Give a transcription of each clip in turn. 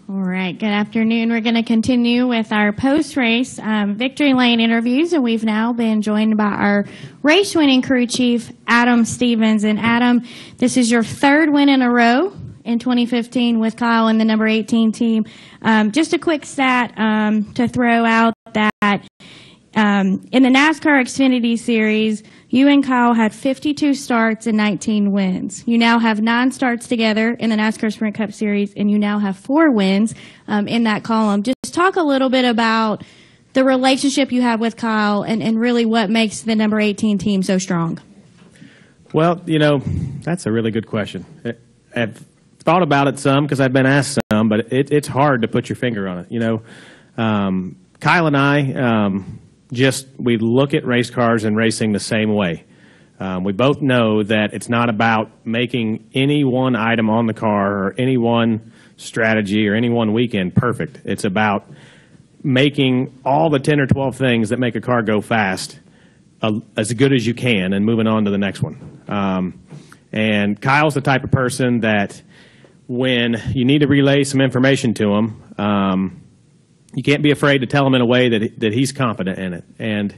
All right, good afternoon. We're going to continue with our post-race victory lane interviews, and we've now been joined by our race-winning crew chief, Adam Stevens. And Adam, this is your third win in a row in 2015 with Kyle and the number 18 team. Just a quick stat to throw out that in the NASCAR Xfinity Series, you and Kyle had 52 starts and 19 wins. You now have 9 starts together in the NASCAR Sprint Cup Series, and you now have 4 wins in that column. Just talk a little bit about the relationship you have with Kyle and really what makes the number 18 team so strong. Well, you know, that's a really good question. I've thought about it some because I've been asked some, but it's hard to put your finger on it. You know, Kyle and I we look at race cars and racing the same way. We both know that it's not about making any one item on the car or any one strategy or any one weekend perfect. It's about making all the 10 or 12 things that make a car go fast as good as you can and moving on to the next one. And Kyle's the type of person that when you need to relay some information to him, you can't be afraid to tell him in a way that he's confident in it. And,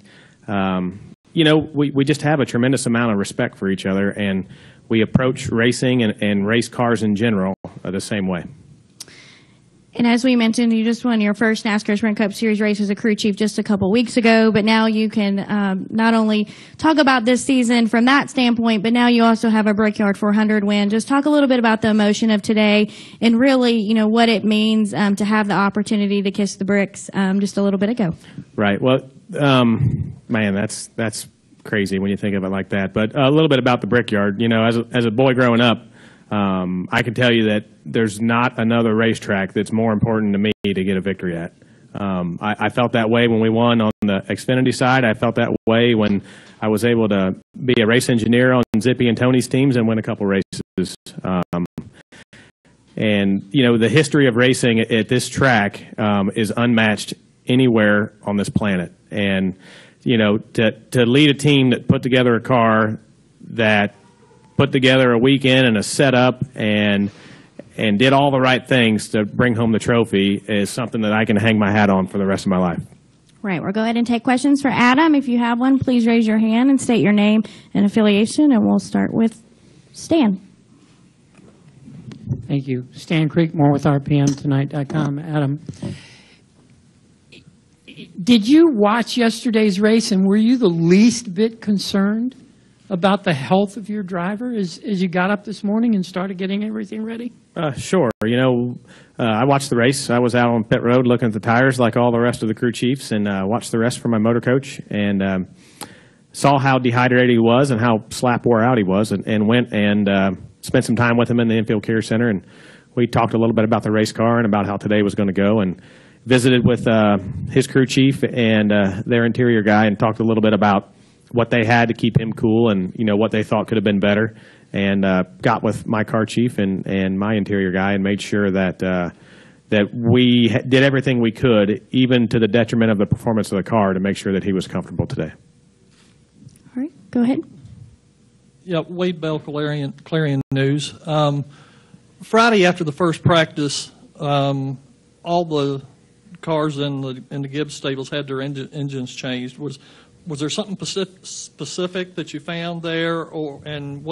you know, we just have a tremendous amount of respect for each other, and we approach racing and race cars in general the same way. And as we mentioned, you just won your first NASCAR Sprint Cup Series race as a crew chief just a couple weeks ago, but now you can not only talk about this season from that standpoint, but now you also have a Brickyard 400 win. Just talk a little bit about the emotion of today and really, you know, what it means to have the opportunity to kiss the bricks just a little bit ago. Right. Well, man, that's crazy when you think of it like that. But a little bit about the Brickyard. You know, as a boy growing up, I can tell you that there's not another racetrack that's more important to me to get a victory at. I felt that way when we won on the Xfinity side. I felt that way when I was able to be a race engineer on Zippy and Tony's teams and win a couple races. And, you know, the history of racing at this track is unmatched anywhere on this planet. And, you know, to lead a team that put together a car that put together a weekend and a setup and did all the right things to bring home the trophy is something that I can hang my hat on for the rest of my life. Right. We'll go ahead and take questions for Adam. If you have one, please raise your hand and state your name and affiliation, and we'll start with Stan. Thank you. Stan Creekmore with RPMTonight.com. Adam, did you watch yesterday's race, and were you the least bit concerned about the health of your driver as you got up this morning and started getting everything ready? Sure. You know, I watched the race. I was out on pit road looking at the tires like all the rest of the crew chiefs, and watched the rest from my motor coach, and saw how dehydrated he was and how slap wore out he was, and went and spent some time with him in the infield care center, and we talked a little bit about the race car and about how today was going to go, and visited with his crew chief and their interior guy and talked a little bit about what they had to keep him cool and, you know, what they thought could have been better, and got with my car chief and my interior guy and made sure that that we did everything we could, even to the detriment of the performance of the car, to make sure that he was comfortable today. All right, go ahead. Yeah, Wade Bell, Clarion News. Friday after the first practice, all the cars in the Gibbs stables had their engines changed. Was there something specific that you found there, and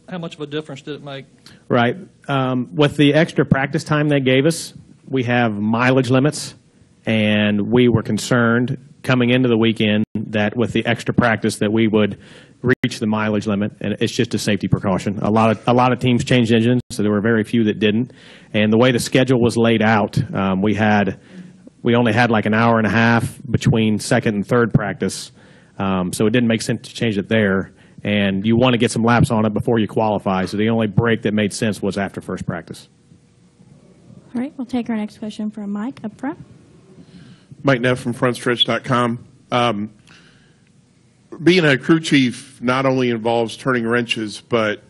how much of a difference did it make? Right. With the extra practice time they gave us, we have mileage limits, and we were concerned coming into the weekend that with the extra practice that we would reach the mileage limit, and it's just a safety precaution. A lot of teams changed engines, so there were very few that didn't. And the way the schedule was laid out, we only had like an hour and a half between second and third practice. So it didn't make sense to change it there, and you want to get some laps on it before you qualify, so the only break that made sense was after first practice. All right, we'll take our next question from Mike up front. Mike Neff from FrontStretch.com. Being a crew chief not only involves turning wrenches, but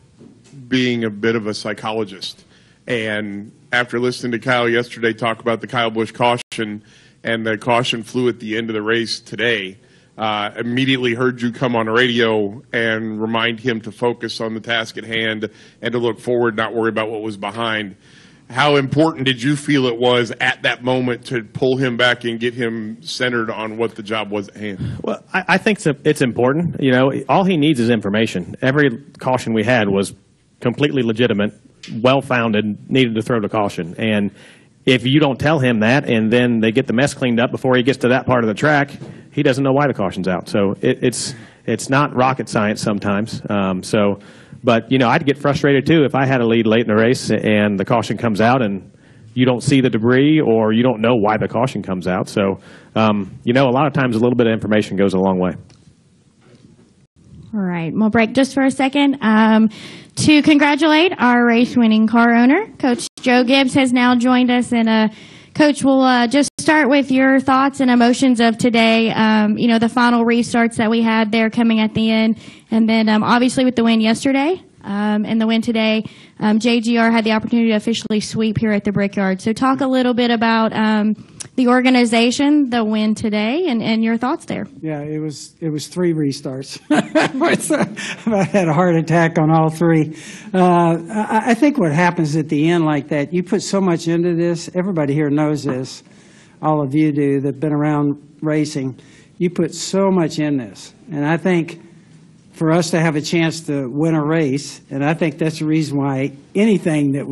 being a bit of a psychologist. And after listening to Kyle yesterday talk about the Kyle Busch caution, and the caution flew at the end of the race today, immediately heard you come on the radio and remind him to focus on the task at hand and to look forward, not worry about what was behind. How important did you feel it was at that moment to pull him back and get him centered on what the job was at hand? Well, I think it's important. You know, all he needs is information. Every caution we had was completely legitimate, well-founded, needed to throw the caution. And if you don't tell him that and then they get the mess cleaned up before he gets to that part of the track, he doesn't know why the caution's out. So it's not rocket science sometimes. But, you know, I'd get frustrated, too, if I had a lead late in the race and the caution comes out and you don't see the debris or you don't know why the caution comes out. So, you know, a lot of times a little bit of information goes a long way. All right, we'll break just for a second to congratulate our race-winning car owner. Coach Joe Gibbs has now joined us, and Coach, we'll just start with your thoughts and emotions of today. You know, the final restarts that we had there coming at the end, and then obviously with the win yesterday and the win today, JGR had the opportunity to officially sweep here at the Brickyard. So talk a little bit about the organization, the win today, and your thoughts there. Yeah, it was 3 restarts. I had a heart attack on all 3. I think what happens at the end like that, you put so much into this. Everybody here knows this. All of you do that've been around racing. You put so much in this. And I think for us to have a chance to win a race, and I think that's the reason why anything that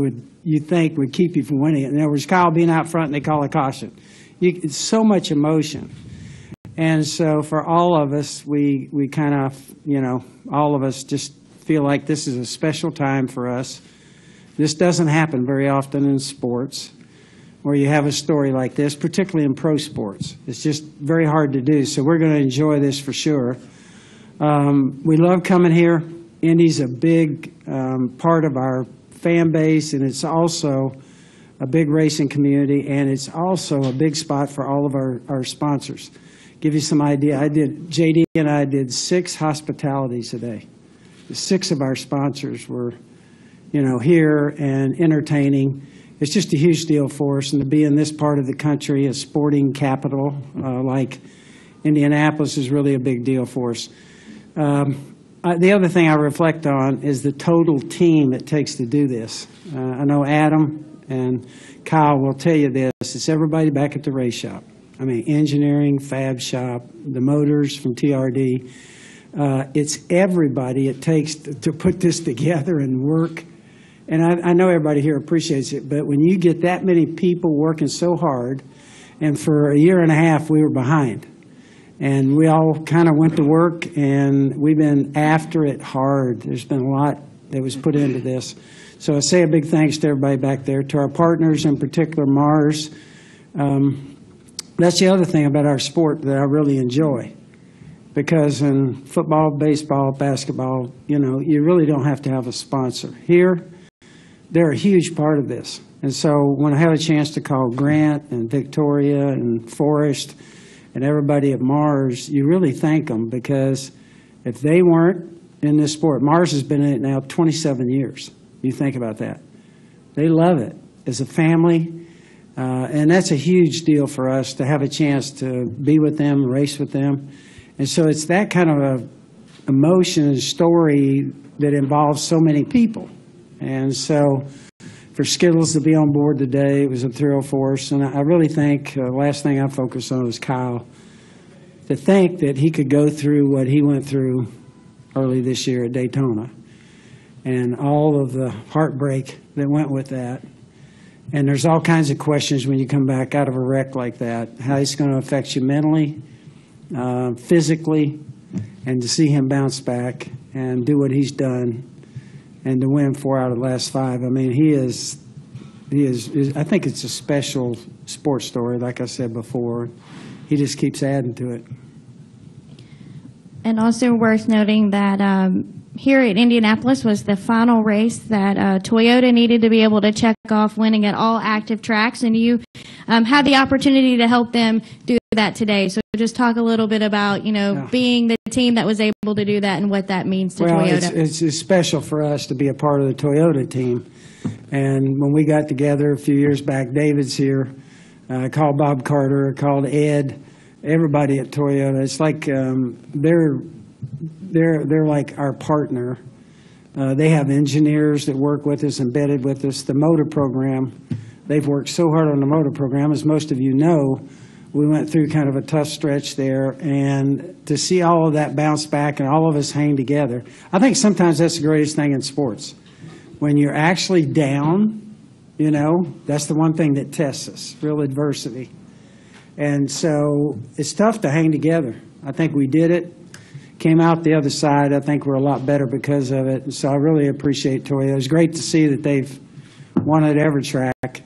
you think would keep you from winning it. In other words, Kyle being out front and they call a caution. It's so much emotion. And so for all of us, we kind of, you know, all of us just feel like this is a special time for us. This doesn't happen very often in sports where you have a story like this, particularly in pro sports. It's just very hard to do. So we're going to enjoy this for sure. We love coming here. Indy's a big part of our fan base, and it's also a big racing community, and it's also a big spot for all of our sponsors. Give you some idea, JD and I did 6 hospitalities today. 6 of our sponsors were, you know, here and entertaining. It's just a huge deal for us, and to be in this part of the country, a sporting capital like Indianapolis, is really a big deal for us. The other thing I reflect on is the total team it takes to do this. I know Adam and Kyle will tell you this. It's everybody back at the race shop. I mean, engineering, fab shop, the motors from TRD. It's everybody it takes to put this together and work. And I know everybody here appreciates it, but when you get that many people working so hard, and for a year and a half we were behind. And we all kind of went to work, and we've been after it hard. There's been a lot that was put into this. So I say a big thanks to everybody back there, to our partners, in particular Mars. That's the other thing about our sport that I really enjoy. Because in football, baseball, basketball, you know, you really don't have to have a sponsor. Here, they're a huge part of this. And so when I have a chance to call Grant and Victoria and Forrest and everybody at Mars, you really thank them, because if they weren't in this sport, Mars has been in it now 27 years. You think about that. They love it as a family, and that's a huge deal for us to have a chance to be with them, race with them. And so it's that kind of a emotion and story that involves so many people. And so for Skittles to be on board today, it was a thrill for us. And I really think, last thing I focused on was Kyle. To think that he could go through what he went through early this year at Daytona, and all of the heartbreak that went with that. And there's all kinds of questions when you come back out of a wreck like that, how it's going to affect you mentally, physically, and to see him bounce back and do what he's done and to win 4 out of the last 5. I mean, he is, I think it's a special sports story, like I said before. He just keeps adding to it. And also worth noting that here at Indianapolis was the final race that Toyota needed to be able to check off winning at all active tracks, and you had the opportunity to help them do that today. So just talk a little bit about, you know, being the team that was able to do that and what that means to Toyota. It's special for us to be a part of the Toyota team. And when we got together a few years back, David's here. I called Bob Carter, I called Ed, everybody at Toyota. It's like they're like our partner. They have engineers that work with us, embedded with us. The motor program, they've worked so hard on the motor program. As most of you know, we went through kind of a tough stretch there, and to see all of that bounce back and all of us hang together, I think sometimes that's the greatest thing in sports. When you're actually down, you know, that's the one thing that tests us, real adversity. And so it's tough to hang together. I think we did it, came out the other side. I think we're a lot better because of it. And so I really appreciate Toyota. It was great to see that they've won at every track,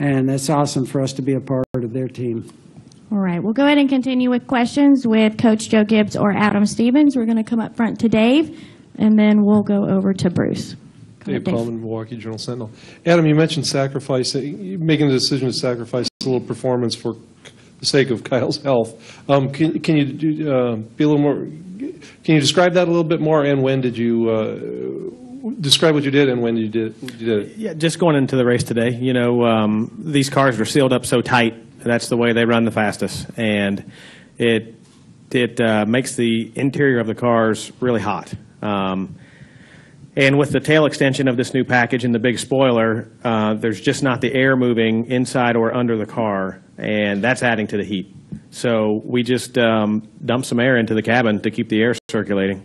and that's awesome for us to be a part of their team. All right, we'll go ahead and continue with questions with Coach Joe Gibbs or Adam Stevens. We're going to come up front to Dave, and then we'll go over to Bruce. Dave Pullman, Milwaukee Journal Sentinel. Adam, you mentioned sacrifice, making the decision to sacrifice a little performance for the sake of Kyle's health. Can you be a little more? Can you describe that a little bit more? And when did you describe what you did? And when you did it? Yeah, just going into the race today. You know, these cars are sealed up so tight. That's the way they run the fastest, and it makes the interior of the cars really hot. And with the tail extension of this new package and the big spoiler, there's just not the air moving inside or under the car, and that's adding to the heat. So we just dump some air into the cabin to keep the air circulating.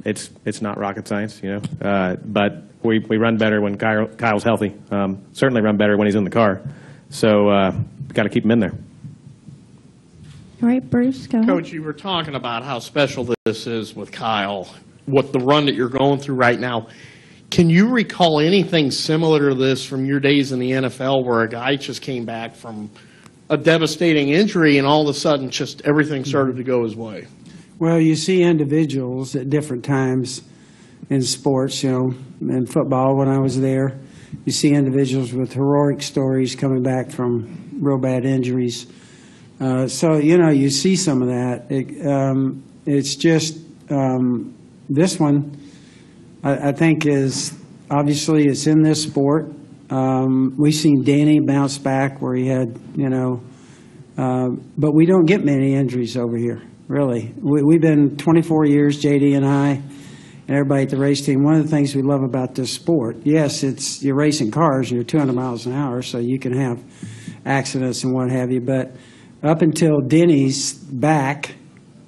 It's not rocket science, you know, but we run better when Kyle's healthy. Certainly run better when he's in the car. So we've got to keep him in there. All right, Bruce, go ahead. Coach, you were talking about how special this is with Kyle, what the run that you're going through right now. Can you recall anything similar to this from your days in the NFL where a guy just came back from a devastating injury and all of a sudden just everything started to go his way? Well, you see individuals at different times in sports, you know, in football when I was there. You see individuals with heroic stories coming back from real bad injuries. So, you know, you see some of that. It's just this one, I think, is obviously it's in this sport. We've seen Danny bounce back where he had, you know, but we don't get many injuries over here, really. We've been 24 years, JD and I, and everybody at the race team. One of the things we love about this sport, yes, it's you're racing cars and you're 200 miles an hour, so you can have accidents and what have you. But up until Denny's back,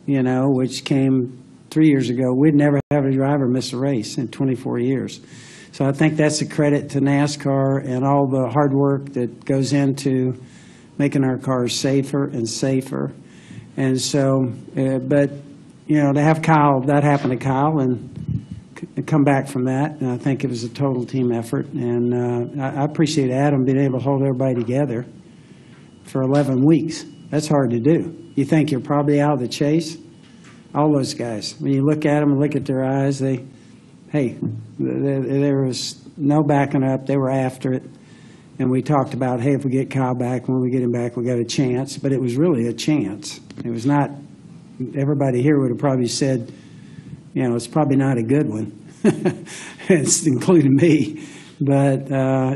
you know, which came 3 years ago, we'd never have a driver miss a race in 24 years. So I think that's a credit to NASCAR and all the hard work that goes into making our cars safer and safer. And so, but, you know, to have Kyle, that happened to Kyle, and come back from that, and I think it was a total team effort. And I appreciate Adam being able to hold everybody together for 11 weeks. That's hard to do. You think you're probably out of the chase? All those guys, when you look at them and look at their eyes, there was no backing up. They were after it. And we talked about, hey, if we get Kyle back, when we get him back, we got a chance. But it was really a chance. It was not, everybody here would have probably said, you know, it's probably not a good one, it's including me. But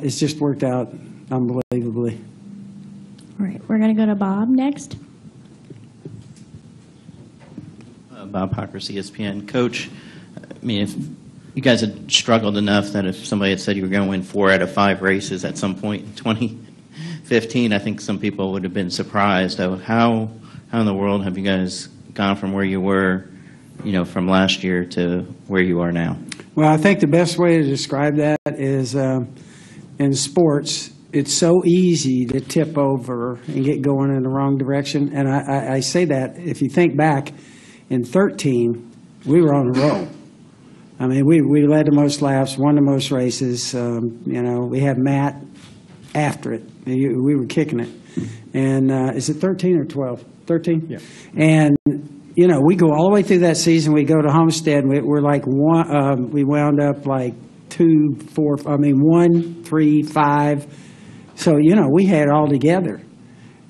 it's just worked out unbelievably. All right, we're going to go to Bob next. Bob Hockers, ESPN. Coach, I mean, if you guys had struggled enough that if somebody had said you were going to win 4 out of 5 races at some point in 2015, I think some people would have been surprised. How in the world have you guys gone from where you were, you know, from last year to where you are now? Well, I think the best way to describe that is in sports, it's so easy to tip over and get going in the wrong direction. And I say that if you think back, in 13, we were on a roll. I mean, we led the most laps, won the most races. You know, we had Matt after it. We were kicking it. And is it 13 or 12? 13? Yeah. And, you know, we go all the way through that season. We go to Homestead. We're like one. We wound up like 2, 4. I mean, 1, 3, 5. So, you know, we had it all together.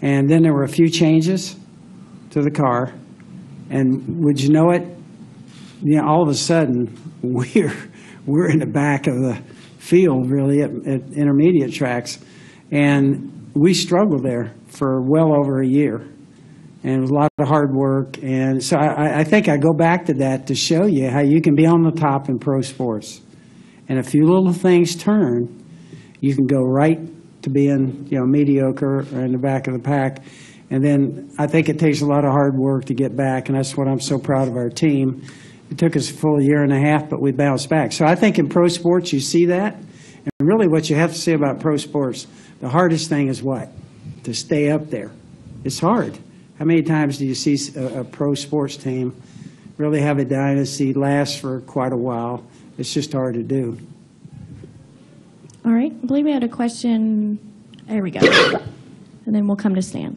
And then there were a few changes to the car. And would you know it? You know, all of a sudden, we're in the back of the field, really, at intermediate tracks. And we struggled there for well over a year. and it was a lot of hard work. And so I think I go back to that to show you how you can be on the top in pro sports. And a few little things turn, you can go right to being, mediocre or in the back of the pack. And then I think it takes a lot of hard work to get back, and that's what I'm so proud of our team. It took us a full year and a half, but we bounced back. So I think in pro sports you see that. And really what you have to say about pro sports, the hardest thing is what? To stay up there. It's hard. How many times do you see a pro sports team really have a dynasty, last for quite a while? It's just hard to do. All right. I believe we had a question. There we go. And then we'll come to Stan.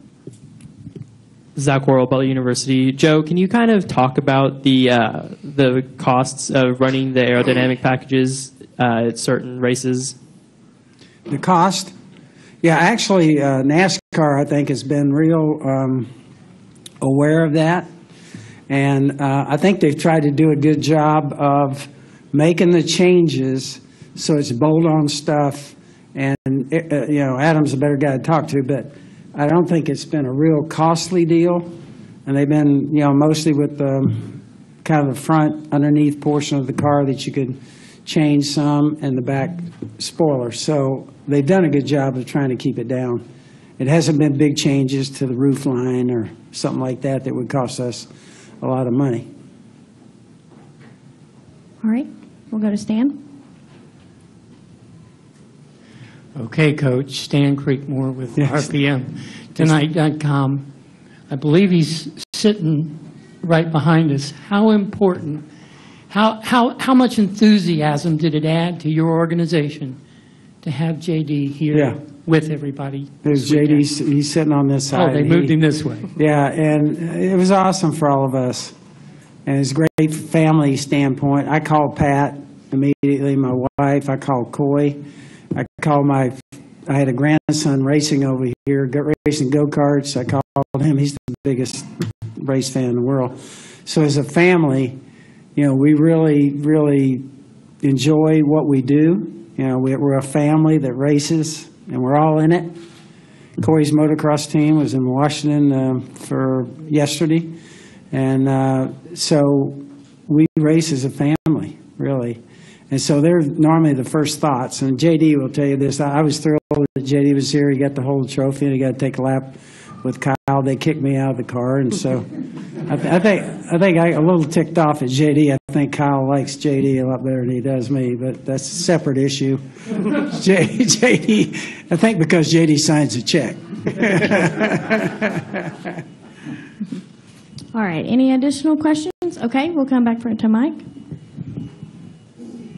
Zach Worrell, Butler University. Joe, can you kind of talk about the costs of running the aerodynamic packages at certain races? The cost? Yeah, actually, NASCAR, I think, has been real aware of that. And I think they've tried to do a good job of making the changes so it's bolt-on stuff. And, Adam's a better guy to talk to, but I don't think it's been a real costly deal. And they've been, mostly with the kind of the front underneath portion of the car that you could change some, and the back spoiler. So they've done a good job of trying to keep it down. It hasn't been big changes to the roof line or something like that that would cost us a lot of money. All right. We'll go to Stan. Okay, Coach. Stan Creekmore with Yes. RPM Tonight.com. I believe he's sitting right behind us. How important, how much enthusiasm did it add to your organization to have JD here with everybody? There's JD, he's sitting on this side. Oh, they moved him this way. Yeah, and it was awesome for all of us. And it's a great family standpoint. I called Pat immediately, my wife. I called Coy. I had a grandson racing over here, racing go-karts. I called him. He's the biggest race fan in the world. So as a family, we really, really enjoy what we do. We're a family that races, and we're all in it. Coy's motocross team was in Washington for yesterday. And so we race as a family, really. And so they're normally the first thoughts. And JD will tell you this. I was thrilled that JD was here. He got to hold the trophy, and he got to take a lap with Kyle. They kicked me out of the car. And so I think I'm a little ticked off at JD. I think Kyle likes JD a lot better than he does me, but that's a separate issue. JD, I think because JD signs a check. All right. Any additional questions? Okay. We'll come back to Mike.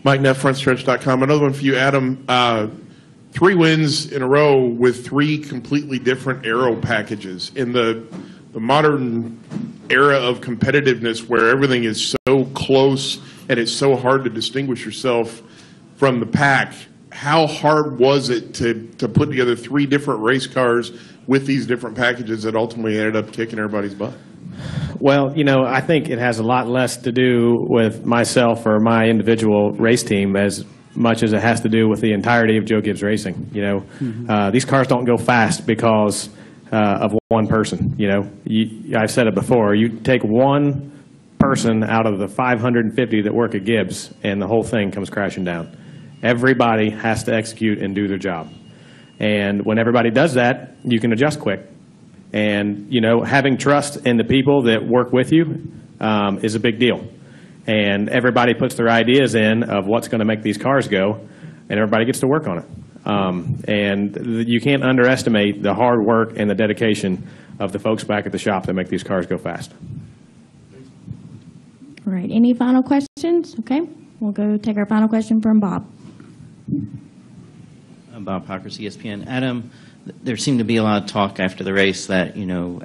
Mike Neff, frontstretch.com. Another one for you, Adam. 3 wins in a row with 3 completely different aero packages. In the modern era of competitiveness where everything is so close and it's so hard to distinguish yourself from the pack, how hard was it to put together 3 different race cars with these different packages that ultimately ended up kicking everybody's butt? Well, I think it has a lot less to do with myself or my individual race team as much as it has to do with the entirety of Joe Gibbs Racing. These cars don't go fast because of one person. I've said it before. You take one person out of the 550 that work at Gibbs, and the whole thing comes crashing down. Everybody has to execute and do their job. And when everybody does that, you can adjust quick. And, having trust in the people that work with you is a big deal. And everybody puts their ideas in of what's going to make these cars go, and everybody gets to work on it. And you can't underestimate the hard work and the dedication of the folks back at the shop that make these cars go fast. All right. Any final questions? Okay. We'll go take our final question from Bob. Bob Pearce, ESPN. Adam, there seemed to be a lot of talk after the race that,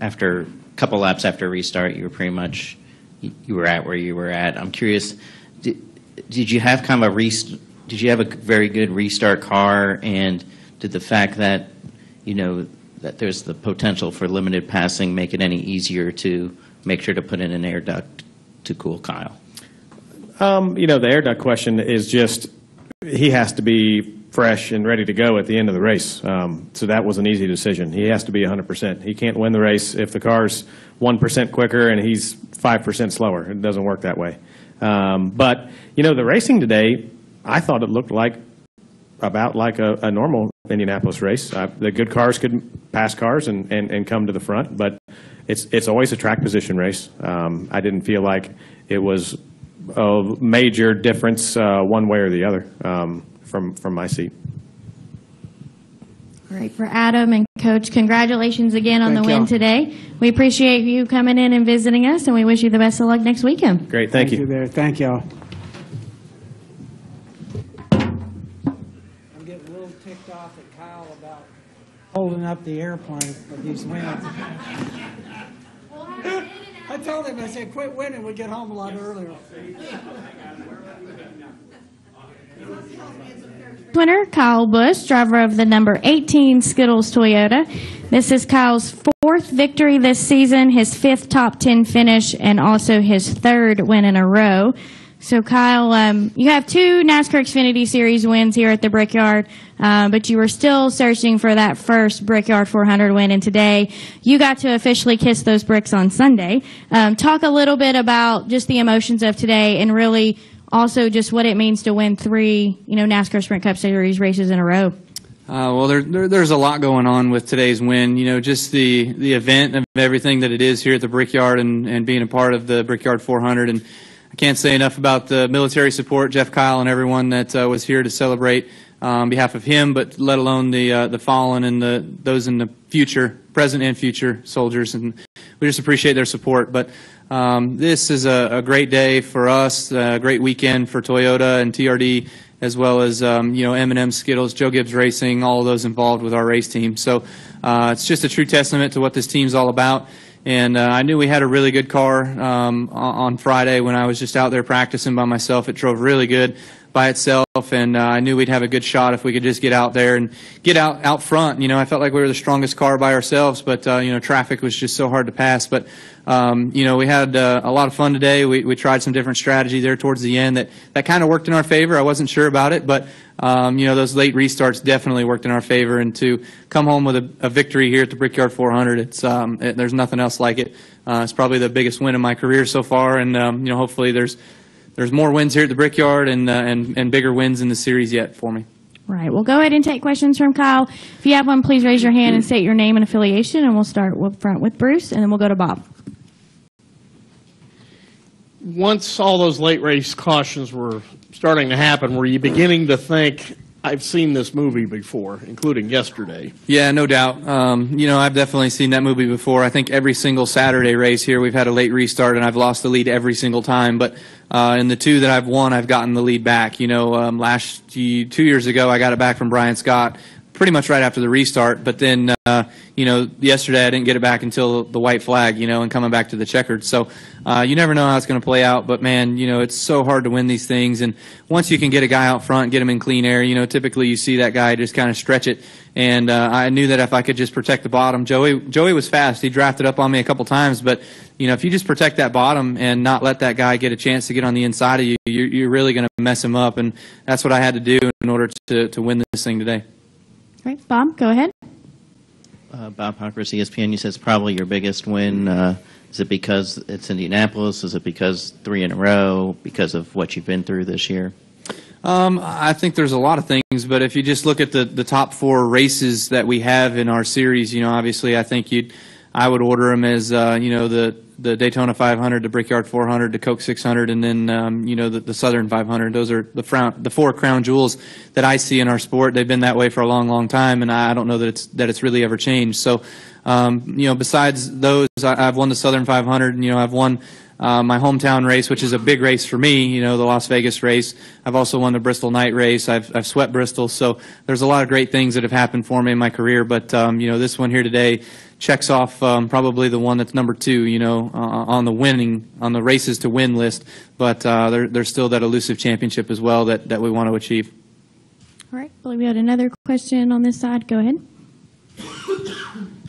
after a couple laps after restart, you were pretty much, you were at where you were at. I'm curious, did you have kind of did you have a very good restart car, and did the fact that, that there's the potential for limited passing make it any easier to make sure to put in an air duct to cool Kyle? The air duct question is just, he has to be fresh and ready to go at the end of the race. So that was an easy decision. He has to be 100%. He can't win the race if the car's 1% quicker and he's 5% slower. It doesn't work that way. But, the racing today, I thought it looked about like a normal Indianapolis race. The good cars could pass cars and come to the front, but it's always a track position race. I didn't feel like it was a major difference one way or the other from my seat. All right, for Adam and Coach, congratulations again on the win y'all. today. We appreciate you coming in and visiting us, and we wish you the best of luck next weekend. Great, thank you. There. Thank y'all. I'm getting a little ticked off at Kyle about holding up the airplane with these wins. I told him, I said, quit winning, we'll get home a lot earlier. Winner, Kyle Busch, driver of the number 18 Skittles Toyota. This is Kyle's 4th victory this season, his 5th top 10 finish, and also his 3rd win in a row. So, Kyle, you have 2 NASCAR Xfinity Series wins here at the Brickyard, but you were still searching for that first Brickyard 400 win, and today you got to officially kiss those bricks on Sunday. Talk a little bit about just the emotions of today and really also just what it means to win 3, NASCAR Sprint Cup Series races in a row. Well, there's a lot going on with today's win. Just the event of everything that it is here at the Brickyard and being a part of the Brickyard 400. And I can't say enough about the military support, Jeff Kyle and everyone that was here to celebrate on behalf of him, but let alone the fallen and those in the future, present and future soldiers. And we just appreciate their support. But this is a great day for us, a great weekend for Toyota and TRD, as well as M&M Skittles, Joe Gibbs Racing, all of those involved with our race team. So it's just a true testament to what this team's all about. And I knew we had a really good car on Friday when I was just out there practicing by myself. It drove really good by itself, and I knew we'd have a good shot if we could just get out there and get out front. I felt like we were the strongest car by ourselves, but traffic was just so hard to pass. But we had a lot of fun today. We tried some different strategy there towards the end that kind of worked in our favor. I wasn't sure about it, but those late restarts definitely worked in our favor. And to come home with a victory here at the Brickyard 400, there's nothing else like it. It's probably the biggest win of my career so far, and hopefully there's more wins here at the Brickyard and bigger wins in the series yet for me. Right. We'll go ahead and take questions from Kyle. If you have one, please raise your hand and state your name and affiliation, and we'll start up front with Bruce, and then we'll go to Bob. Once all those late race cautions were starting to happen, were you beginning to think, I've seen this movie before, including yesterday? Yeah, no doubt. I've definitely seen that movie before. I think every single Saturday race here, we've had a late restart, and I've lost the lead every single time. But in the 2 that I've won, I've gotten the lead back. 2 years ago, I got it back from Brian Scott pretty much right after the restart. But then, yesterday I didn't get it back until the white flag, and coming back to the checkered. So you never know how it's going to play out. But, man, it's so hard to win these things. And once you can get a guy out front, get him in clean air, typically you see that guy just kind of stretch it. And I knew that if I could just protect the bottom, Joey was fast. He drafted up on me a couple times. But, if you just protect that bottom and not let that guy get a chance to get on the inside of you, you're really going to mess him up. And that's what I had to do in order to win this thing today. All right, Bob, go ahead. Bob Pockers, ESPN, you said it's probably your biggest win. Is it because it's Indianapolis? Is it because 3 in a row? Because of what you've been through this year? I think there's a lot of things, but if you just look at the top 4 races that we have in our series, obviously I think I would order them as the Daytona 500, the Brickyard 400, the Coke 600, and then the Southern 500. Those are the 4 crown jewels that I see in our sport. They've been that way for a long, long time, and I don't know that it's really ever changed. So, besides those, I've won the Southern 500. I've won my hometown race, which is a big race for me. The Las Vegas race. I've also won the Bristol night race. I've swept Bristol. So there's a lot of great things that have happened for me in my career. But this one here today checks off probably the one that's number 2, on the races to win list. But there's still that elusive championship as well that we want to achieve. All right. I believe we had another question on this side. Go ahead.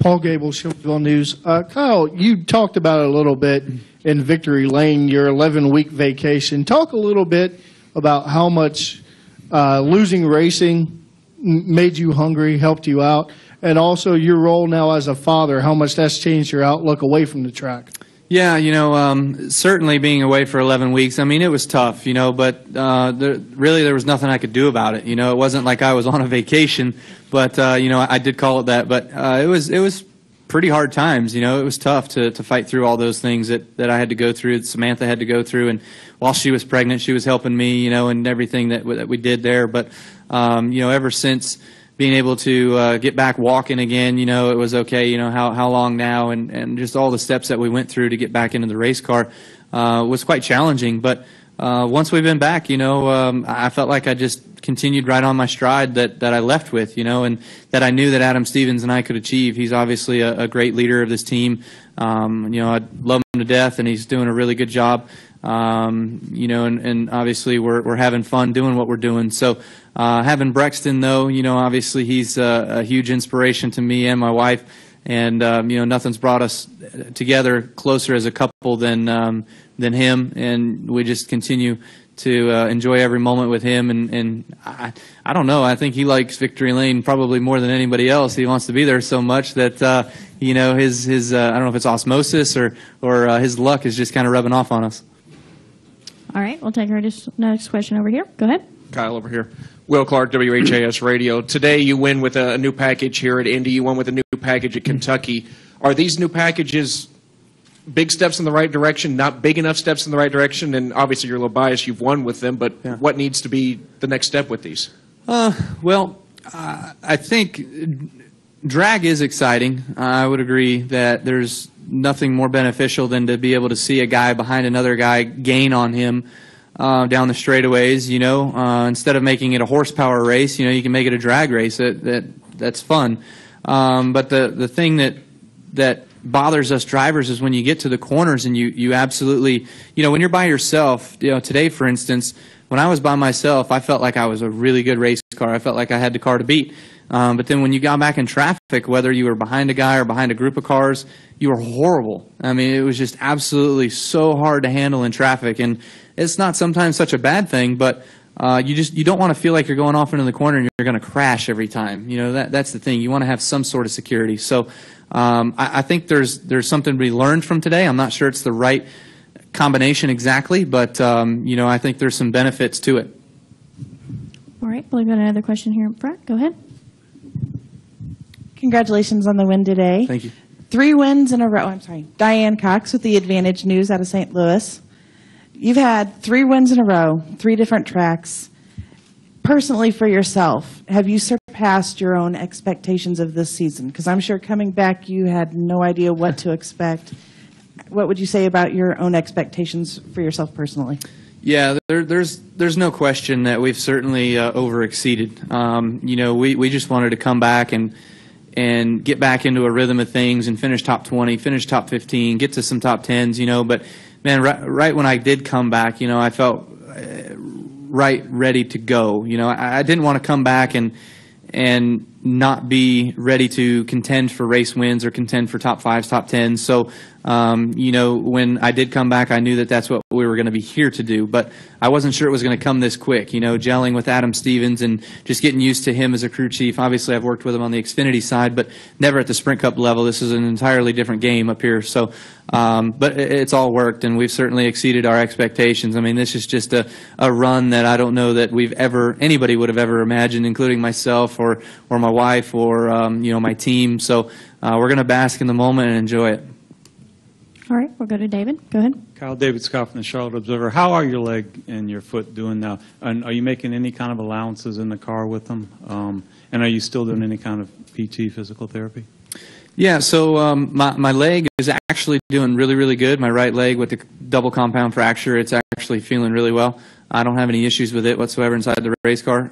Paul Gable, Shelbyville News. Kyle, you talked about it a little bit in Victory Lane, your 11-week vacation. Talk a little bit about how much losing racing made you hungry, helped you out, and also your role now as a father, how much that's changed your outlook away from the track. Yeah, certainly being away for 11 weeks, I mean, it was tough, but there was nothing I could do about it. It wasn't like I was on a vacation, but, I did call it that. But it was pretty hard times. It was tough to fight through all those things that I had to go through, that Samantha had to go through. And while she was pregnant, she was helping me, and everything that we did there. But, ever since being able to get back walking again, it was okay, how long now, and just all the steps that we went through to get back into the race car was quite challenging. But once we've been back, I felt like I just continued right on my stride that I left with, and that I knew that Adam Stevens and I could achieve. He's obviously a great leader of this team. I love him to death, and he's doing a really good job. And obviously we're having fun doing what we're doing. So having Brexton, though, obviously he's a huge inspiration to me and my wife. And nothing's brought us together closer as a couple than him. And we just continue to enjoy every moment with him. And I don't know. I think he likes Victory Lane probably more than anybody else. He wants to be there so much that his I don't know if it's osmosis or his luck is just kind of rubbing off on us. All right, we'll take our next question over here. Go ahead. Kyle over here. Will Clark, WHAS Radio. Today you win with a new package here at Indy. You won with a new package at Kentucky. Are these new packages big steps in the right direction, not big enough steps in the right direction? And obviously you're a little biased. You've won with them, but what needs to be the next step with these? I think drag is exciting. I would agree that there's nothing more beneficial than to be able to see a guy behind another guy gain on him down the straightaways. Instead of making it a horsepower race, you can make it a drag race. That's fun. But the thing that bothers us drivers is when you get to the corners and you absolutely, when you're by yourself. Today, for instance, when I was by myself, I felt like I was a really good race car. I felt like I had the car to beat. But then when you got back in traffic, whether you were behind a guy or behind a group of cars, you were horrible. I mean, it was just absolutely so hard to handle in traffic. And it's not sometimes such a bad thing, but you don't want to feel like you're going off into the corner and you're going to crash every time. That's the thing. You want to have some sort of security. So I think there's something to be learned from today. I'm not sure it's the right combination exactly, but I think there's some benefits to it. All right, we've got another question here in front. Go ahead. Congratulations on the win today. Thank you. 3 wins in a row. I'm sorry. Diane Cox with the Advantage News out of St. Louis. You've had 3 wins in a row, 3 different tracks. Personally, for yourself, have you surpassed your own expectations of this season? Because I'm sure coming back, you had no idea what to expect. What would you say about your own expectations for yourself personally? Yeah, there's no question that we've certainly over-exceeded. We just wanted to come back and get back into a rhythm of things and finish top 20, finish top 15, get to some top 10s, but man, right when I did come back, I felt ready to go. I didn't want to come back and not be ready to contend for race wins or contend for top 5s, top 10s. So, when I did come back, I knew that that's what we were going to be here to do. But I wasn't sure it was going to come this quick, gelling with Adam Stevens and just getting used to him as a crew chief. Obviously, I've worked with him on the Xfinity side, but never at the Sprint Cup level. This is an entirely different game up here. So, but it's all worked, and we've certainly exceeded our expectations. I mean, this is just a run that I don't know that anybody would have ever imagined, including myself or my wife or my team. So we're going to bask in the moment and enjoy it. All right, we'll go to David. Go ahead. Kyle, David Scott from the Charlotte Observer. How are your leg and your foot doing now? And are you making any kind of allowances in the car with them? And are you still doing any kind of PT, physical therapy? Yeah, so my leg is actually doing really, really good. My right leg with the double compound fracture, it's actually feeling really well. I don't have any issues with it whatsoever inside the race car.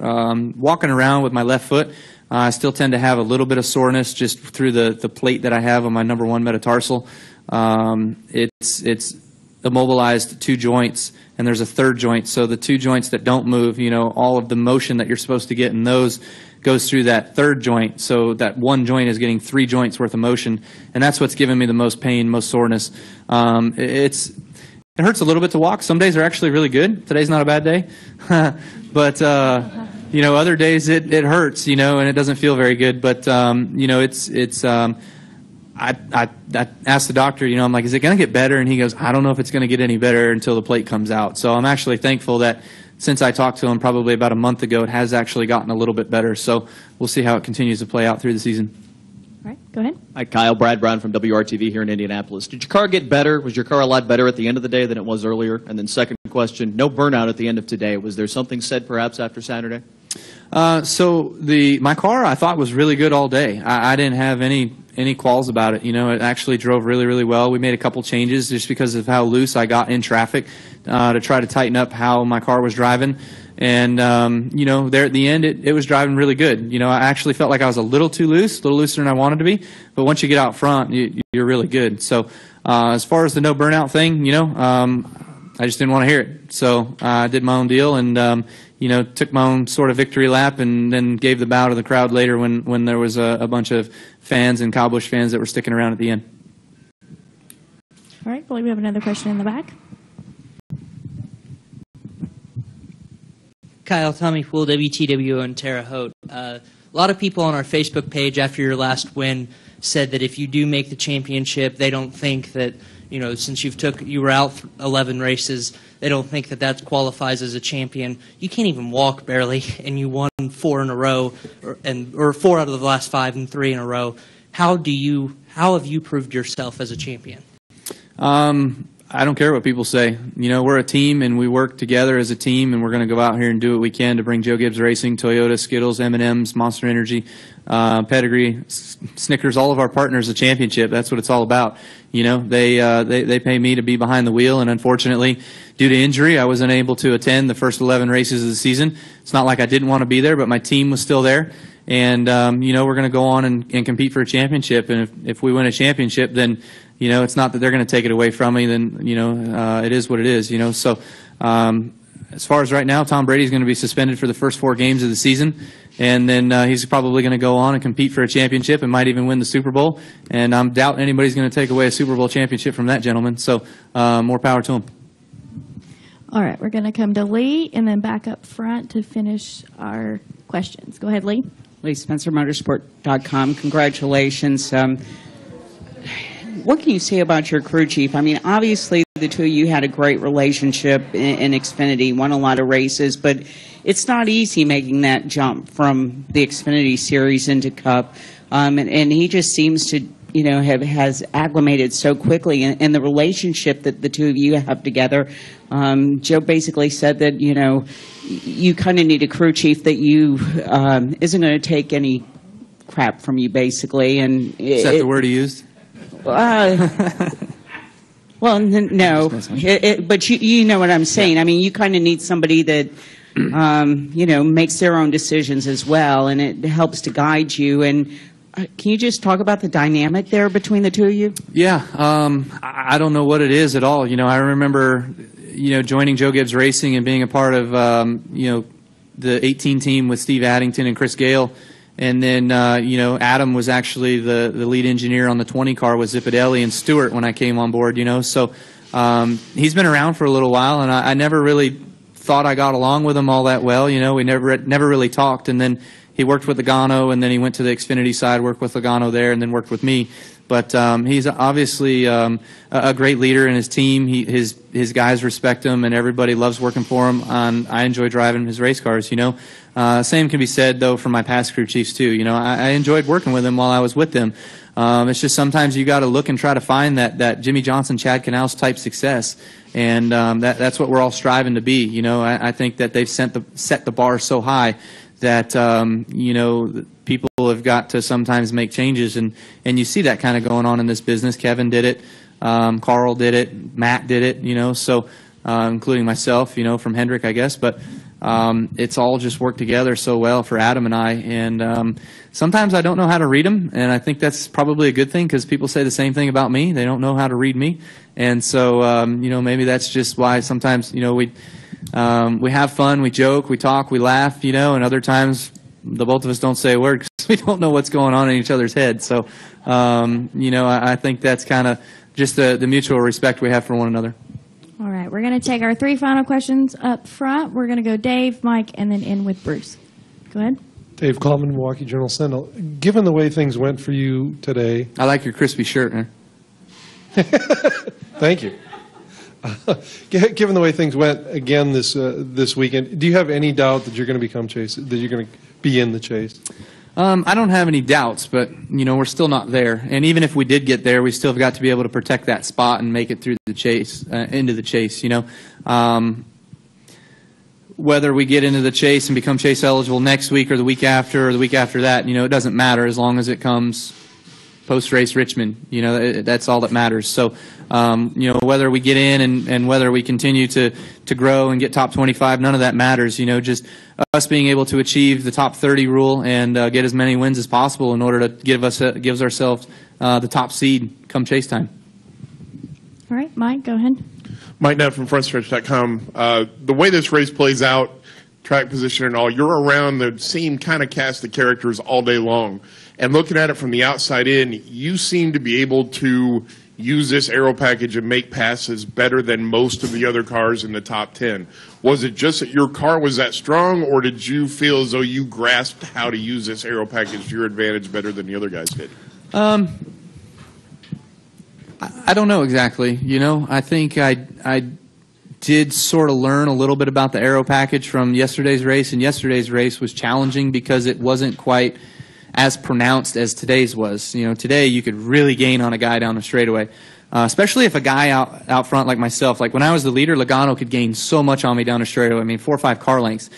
Walking around with my left foot, I still tend to have a little bit of soreness just through the plate that I have on my number 1 metatarsal. It's immobilized 2 joints, and there's a 3rd joint. So the 2 joints that don't move, all of the motion that you're supposed to get in those goes through that 3rd joint. So that 1 joint is getting 3 joints worth of motion, and that's what's giving me the most pain, most soreness. It hurts a little bit to walk. Some days are actually really good. Today's not a bad day, but other days it hurts, and it doesn't feel very good. But I asked the doctor, I'm like, is it going to get better? And he goes, I don't know if it's going to get any better until the plate comes out. So I'm actually thankful that since I talked to him probably about a month ago, it has actually gotten a little bit better. So we'll see how it continues to play out through the season. All right, go ahead. Hi, Kyle. Brad Brown from WRTV here in Indianapolis. Did your car get better? Was your car a lot better at the end of the day than it was earlier? And then second question, no burnout at the end of today. Was there something said perhaps after Saturday? So my car I thought was really good all day. I didn't have any qualms about it. It actually drove really, really well. We made a couple changes just because of how loose I got in traffic to try to tighten up how my car was driving. And, there at the end, it was driving really good. I actually felt like I was a little too loose, a little looser than I wanted to be. But once you get out front, you're really good. So as far as the no burnout thing, I just didn't want to hear it. So I did my own deal and, took my own sort of victory lap and then gave the bow to the crowd later when there was a bunch of fans and Kyle Busch fans that were sticking around at the end. All right, I believe we have another question in the back. Kyle, Tommy Poole, WTWO in Terre Haute. A lot of people on our Facebook page after your last win said that if you do make the championship, they don't think that, since you were out 11 races, they don't think that qualifies as a champion. You can't even walk barely, and you won 4 in a row, or 4 out of the last 5 and 3 in a row. How have you proved yourself as a champion? I don't care what people say. We're a team, and we work together as a team, and we're going to go out here and do what we can to bring Joe Gibbs Racing, Toyota, Skittles, M&M's, Monster Energy, Pedigree, Snickers, all of our partners a championship. That's what it's all about. They pay me to be behind the wheel, and unfortunately, due to injury, I wasn't able to attend the first 11 races of the season. It's not like I didn't want to be there, but my team was still there. And, we're going to go on and compete for a championship. And if we win a championship, then, it's not that they're going to take it away from me. Then, it is what it is, So as far as right now, Tom Brady's going to be suspended for the first 4 games of the season. And then he's probably going to go on and compete for a championship and might even win the Super Bowl. And I'm doubting anybody's going to take away a Super Bowl championship from that gentleman. So more power to him. All right, we're going to come to Lee and then back up front to finish our questions. Go ahead, Lee. Lee Spencer, Motorsport.com. Congratulations. What can you say about your crew chief? I mean, obviously the two of you had a great relationship in Xfinity, won a lot of races, but it's not easy making that jump from the Xfinity Series into Cup. And he just seems to, has acclimated so quickly. And the relationship that the two of you have together, Joe basically said that, you kind of need a crew chief that isn't going to take any crap from you, basically. And is that the word he used? Well, no, but you know what I'm saying. Yeah. I mean, you kind of need somebody that, makes their own decisions as well, and it helps to guide you. And can you just talk about the dynamic there between the two of you? Yeah, I don't know what it is at all. I remember, joining Joe Gibbs Racing and being a part of, the 18 team with Steve Addington and Chris Gale. And then, Adam was actually the lead engineer on the 20 car with Zipadelli and Stewart when I came on board, So he's been around for a little while, and I never really thought I got along with him all that well. We never really talked. And then he worked with Logano, and then he went to the Xfinity side, worked with Logano there, and then worked with me. But he's obviously a great leader in his team. His guys respect him, and everybody loves working for him. I enjoy driving his race cars, Same can be said, though, for my past crew chiefs, too. I enjoyed working with them while I was with them. It's just sometimes you got to look and try to find that Jimmy Johnson, Chad Knaus type success. And that's what we're all striving to be. I think that they've set the bar so high that, people have got to sometimes make changes. And you see that kind of going on in this business. Kevin did it. Carl did it. Matt did it, so including myself, from Hendrick, I guess. But it's all just worked together so well for Adam and I. And sometimes I don't know how to read them, and I think that's probably a good thing because people say the same thing about me. They don't know how to read me. And so, maybe that's just why sometimes, we have fun, we joke, we talk, we laugh, and other times the both of us don't say a word because we don't know what's going on in each other's heads. So, I think that's kind of just the mutual respect we have for one another. All right, we're going to take our 3 final questions up front. We're going to go Dave, Mike, and then end with Bruce. Go ahead. Dave Coleman, Milwaukee Journal-Sentinel. Given the way things went for you today, I like your crispy shirt, man. thank you. Given the way things went again this weekend, do you have any doubt that you're going to become Chase? That you're going to be in the chase? I don't have any doubts, but we're still not there. And even if we did get there, we still have got to be able to protect that spot and make it through the chase, into the chase. Whether we get into the chase and become chase eligible next week or the week after that, it doesn't matter as long as it comes post-race Richmond. That's all that matters. So, whether we get in and whether we continue to grow and get top 25, none of that matters. Just us being able to achieve the top 30 rule and get as many wins as possible in order to gives ourselves the top seed come chase time. All right, Mike, go ahead. Mike Nutt from FrontStretch.com. The way this race plays out, track position and all, you're around the same kind of cast of characters all day long. And looking at it from the outside in, you seem to be able to use this aero package and make passes better than most of the other cars in the top 10. Was it just that your car was that strong, or did you feel as though you grasped how to use this aero package to your advantage better than the other guys did? I don't know exactly. I think I did sort of learn a little bit about the aero package from yesterday's race, and yesterday's race was challenging because it wasn't quite as pronounced as today's was. Today you could really gain on a guy down the straightaway, especially if a guy out front like myself. Like when I was the leader, Logano could gain so much on me down the straightaway. 4 or 5 car lengths.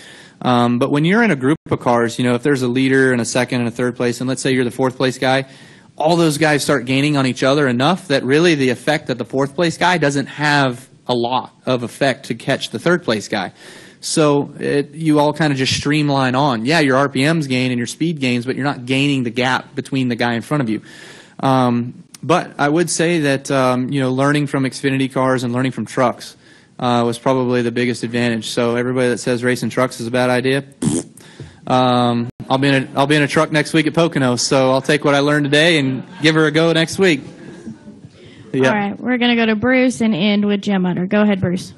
But when you're in a group of cars, if there's a leader and a second and a third place, and let's say you're the fourth place guy, all those guys start gaining on each other enough that really the effect that the fourth place guy doesn't have a lot of effect to catch the third place guy. So you all kind of just streamline on. Yeah, your RPMs gain and your speed gains, but you're not gaining the gap between the guy in front of you. But I would say that learning from Xfinity cars and learning from trucks was probably the biggest advantage. So everybody that says racing trucks is a bad idea, I'll be in a truck next week at Pocono, so I'll take what I learned today and give her a go next week. All right, we're going to go to Bruce and end with Jim Utter. Go ahead, Bruce.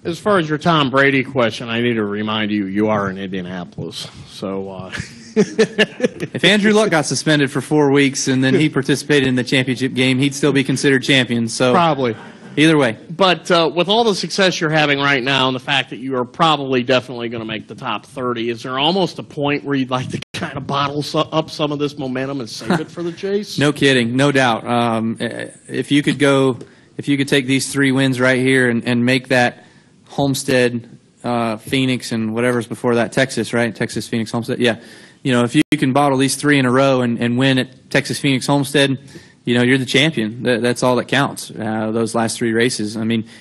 As far as your Tom Brady question, I need to remind you, you are in Indianapolis. So, if Andrew Luck got suspended for 4 weeks and then he participated in the championship game, he'd still be considered champion. So probably. Either way. But with all the success you're having right now and the fact that you are probably definitely going to make the top 30, is there almost a point where you'd like to kind of bottle up some of this momentum and save it for the chase? No kidding, no doubt. If you could take these 3 wins right here and make that Homestead, Phoenix, and whatever's before that, Texas, right? Texas, Phoenix, Homestead. Yeah. If you can bottle these 3 in a row and win at Texas, Phoenix, Homestead, you're the champion. That's all that counts, those last 3 races.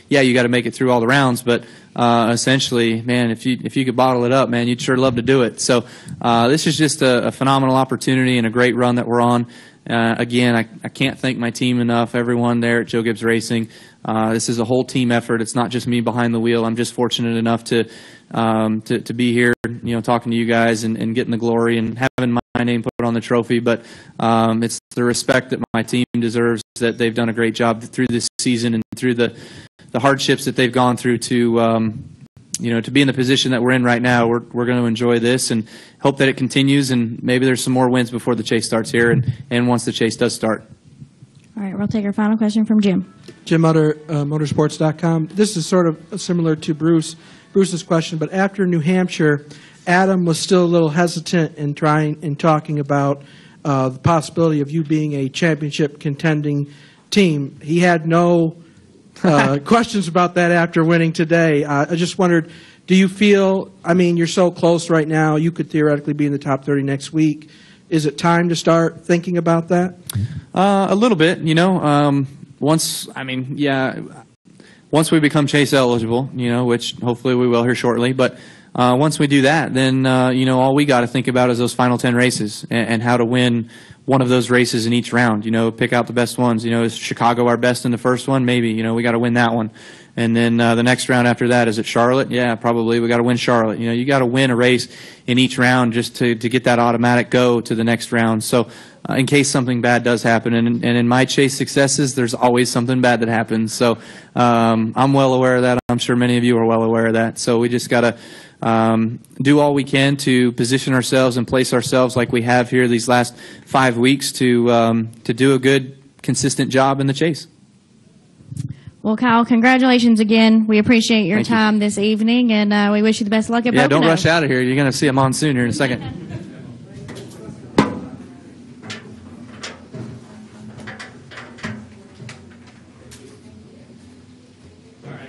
Yeah, you got to make it through all the rounds, but essentially, man, if you could bottle it up, man, you'd sure love to do it. So this is just a phenomenal opportunity and a great run that we're on. Again, I can't thank my team enough, everyone there at Joe Gibbs Racing. This is a whole team effort. It's not just me behind the wheel. I'm just fortunate enough to be here, talking to you guys and getting the glory and having my name put on the trophy. But it's the respect that my team deserves, that they've done a great job through this season and through the hardships that they've gone through to be in the position that we're in right now. We're going to enjoy this and hope that it continues, and maybe there's some more wins before the chase starts here and once the chase does start. All right, we'll take our final question from Jim. Jim Utter, Motorsports.com. This is sort of similar to Bruce's question, but after New Hampshire, Adam was still a little hesitant in talking about the possibility of you being a championship contending team. He had no questions about that after winning today. I just wondered, do you feel, you're so close right now, you could theoretically be in the top 30 next week. Is it time to start thinking about that? A little bit, once we become chase eligible, which hopefully we will here shortly, but once we do that, then, all we got to think about is those final 10 races and how to win one of those races in each round, pick out the best ones. Is Chicago our best in the first one? Maybe, we got to win that one. And then the next round after that, is it Charlotte? Yeah, probably. We got to win Charlotte. You got to win a race in each round just to get that automatic go to the next round. So in case something bad does happen, and in my chase successes, there's always something bad that happens. So I'm well aware of that. I'm sure many of you are well aware of that. So we just got to do all we can to position ourselves and place ourselves like we have here these last 5 weeks to do a good, consistent job in the chase. Well, Kyle, congratulations again. We appreciate your Thank you. time this evening, and we wish you the best of luck at Yeah, don't Pocono. rush out of here. You're going to see a monsoon here in a second. All right.